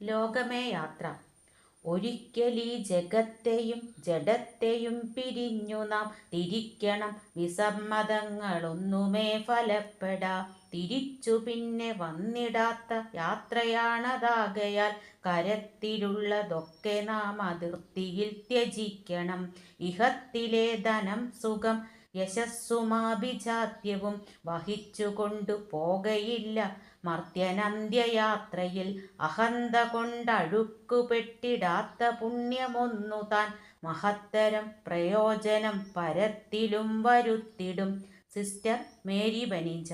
ലോകമേ യാത്ര. ഒരിക്കലീ ജഗത്തെയും ജഡത്തെയും പിരിഞ്ഞു നാം തിരിക്കണം. വിസമ്മതങ്ങളൊന്നുമേ ഫലപ്പെടാ. തിരിച്ചു പിന്നെ വന്നിടാത്ത യാത്രയാണതാകയാൽ കരത്തിലുള്ളതൊക്കെ നാം അതിർത്തിയിൽ ത്യജിക്കണം. ഇഹത്തിലെ ധനം സുഖം യശസ്സുമാഭിജാത്യവും വഹിച്ചുകൊണ്ടു പോകയില്ല മർത്യനന്ത്യയാത്രയിൽ. അഹന്ത കൊണ്ടഴുക്കുപെട്ടിടാത്ത പുണ്യമൊന്നു താൻ മഹത്തരം പ്രയോജനം പരത്തിലും വരുത്തിടും. Sister Mary ബനീജ.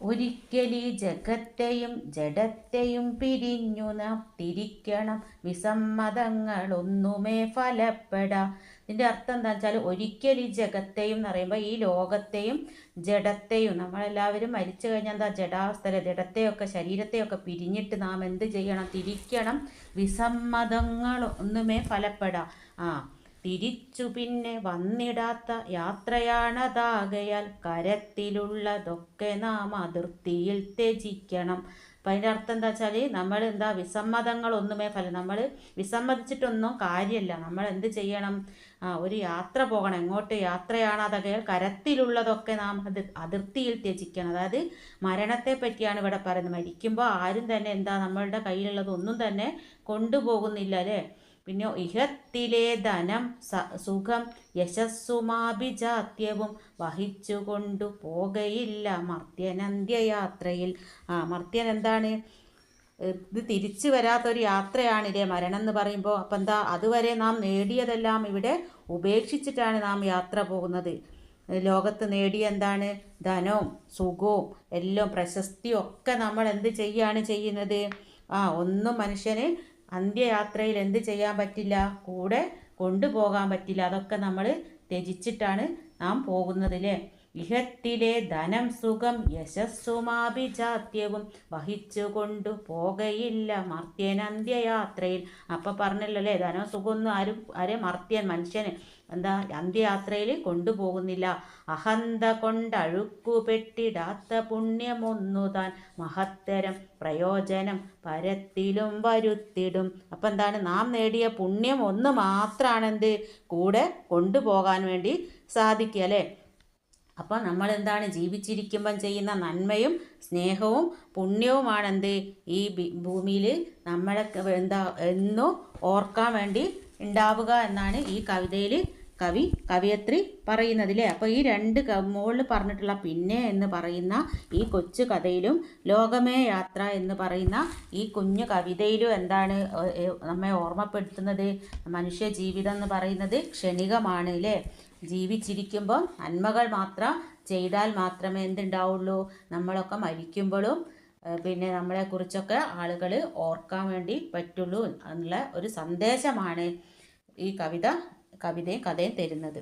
ഒരിക്കലീ ജഗത്തെയും ജഡത്തെയും പിരിഞ്ഞു നാം തിരിക്കണം. വിസമ്മതങ്ങളൊന്നുമേ ഫലപ്പെടാ. ഇതിൻ്റെ അർത്ഥം എന്താ വെച്ചാൽ, ഒരിക്കൽ ഈ ജഗത്തെയും എന്ന് പറയുമ്പോൾ ഈ ലോകത്തെയും ജഡത്തെയും, നമ്മളെല്ലാവരും മരിച്ചു കഴിഞ്ഞാൽ എന്താ ജഡാവസ്ഥ, ജഡത്തെയൊക്കെ ശരീരത്തെയൊക്കെ പിരിഞ്ഞിട്ട് നാം എന്ത് ചെയ്യണം? തിരിക്കണം. വിസമ്മതങ്ങളൊന്നുമേ ഫലപ്പെടാ. തിരിച്ചു പിന്നെ വന്നിടാത്ത യാത്രയാണതാകയാൽ കരത്തിലുള്ളതൊക്കെ നാം അതിർത്തിയിൽ ത്യജിക്കണം. അപ്പം അതിൻ്റെ അർത്ഥം എന്താ വെച്ചാൽ, നമ്മൾ എന്താ വിസമ്മതങ്ങളൊന്നുമേ നമ്മൾ വിസമ്മതിച്ചിട്ടൊന്നും കാര്യമില്ല. നമ്മൾ എന്ത് ചെയ്യണം? ഒരു യാത്ര പോകണം. എങ്ങോട്ട് യാത്രയാണതാകയാൽ കരത്തിലുള്ളതൊക്കെ നാം അതിർത്തിയിൽ ത്യജിക്കണം. അതായത് മരണത്തെ പറ്റിയാണ് ഇവിടെ പറയുന്നത്. മരിക്കുമ്പോൾ ആരും തന്നെ എന്താ നമ്മളുടെ കയ്യിലുള്ളതൊന്നും തന്നെ കൊണ്ടുപോകുന്നില്ല അല്ലേ. പിന്നെ ഇഹത്തിലെ ധനം സുഖം യശസ്സുമാഭിജാത്യവും വഹിച്ചുകൊണ്ടു പോകയില്ല മർത്യനന്ത്യയാത്രയിൽ. മർത്യൻ എന്താണ്? ഇത് തിരിച്ചു വരാത്തൊരു യാത്രയാണില്ലേ മരണം എന്ന് പറയുമ്പോൾ. അപ്പം എന്താ, അതുവരെ നാം നേടിയതെല്ലാം ഇവിടെ ഉപേക്ഷിച്ചിട്ടാണ് നാം യാത്ര പോകുന്നത്. ലോകത്ത് നേടിയ എന്താണ്? ധനവും സുഖവും എല്ലാം പ്രശസ്തിയും ഒക്കെ നമ്മൾ എന്ത് ചെയ്യാണ് ചെയ്യുന്നത്? ഒന്നും മനുഷ്യന് അന്ത്യയാത്രയിൽ എന്ത് ചെയ്യാൻ പറ്റില്ല? കൂടെ കൊണ്ടുപോകാൻ പറ്റില്ല. അതൊക്കെ നമ്മൾ ത്യജിച്ചിട്ടാണ് നാം പോകുന്നത് അല്ലേ. ഇഹത്തിലെ ധനം സുഖം യശസ്സുമാഭിജാത്യവും വഹിച്ചുകൊണ്ടു പോകയില്ല മർത്യനന്ത്യയാത്രയിൽ. അപ്പം പറഞ്ഞല്ലോ അല്ലേ, ധനം സുഖമൊന്നും ആരും മർത്യൻ മനുഷ്യന് എന്താ അന്ത്യയാത്രയിൽ കൊണ്ടുപോകുന്നില്ല. അഹന്ത കൊണ്ടഴുക്കുപെട്ടിടാത്ത പുണ്യമൊന്നു താൻ മഹത്തരം പ്രയോജനം പരത്തിലും വരുത്തിടും. അപ്പം എന്താണ്? നാം നേടിയ പുണ്യം ഒന്ന് മാത്രമാണ് എന്ത് കൂടെ കൊണ്ടുപോകാൻ വേണ്ടി സാധിക്കുക അല്ലേ. അപ്പം നമ്മൾ എന്താണ് ജീവിച്ചിരിക്കുമ്പം ചെയ്യുന്ന നന്മയും സ്നേഹവും പുണ്യവുമാണ് എന്ത് ഈ ഭൂമിയിൽ നമ്മളെ എന്താ എന്നും ഓർക്കാൻ വേണ്ടി ഉണ്ടാവുക എന്നാണ് ഈ കവിതയിൽ കവിയത്രി പറയുന്നതില്ലേ. അപ്പോൾ ഈ രണ്ട് മുകളിൽ പറഞ്ഞിട്ടുള്ള പിന്നെ എന്ന് പറയുന്ന ഈ കൊച്ചു കഥയിലും ലോകമേ യാത്ര എന്ന് പറയുന്ന ഈ കുഞ്ഞു കവിതയിലും എന്താണ് നമ്മെ ഓർമ്മപ്പെടുത്തുന്നത്? മനുഷ്യ ജീവിതം എന്ന് പറയുന്നത് ക്ഷണികമാണ് അല്ലേ. ജീവിച്ചിരിക്കുമ്പോൾ നന്മകൾ മാത്രം ചെയ്താൽ മാത്രമേ എന്തുണ്ടാവുള്ളൂ? നമ്മളൊക്കെ മരിക്കുമ്പോഴും പിന്നെ നമ്മളെക്കുറിച്ചൊക്കെ ആളുകൾ ഓർക്കാൻ വേണ്ടി പറ്റുള്ളൂ എന്നുള്ള ഒരു സന്ദേശമാണ് ഈ കവിതയും കഥയും തരുന്നത്.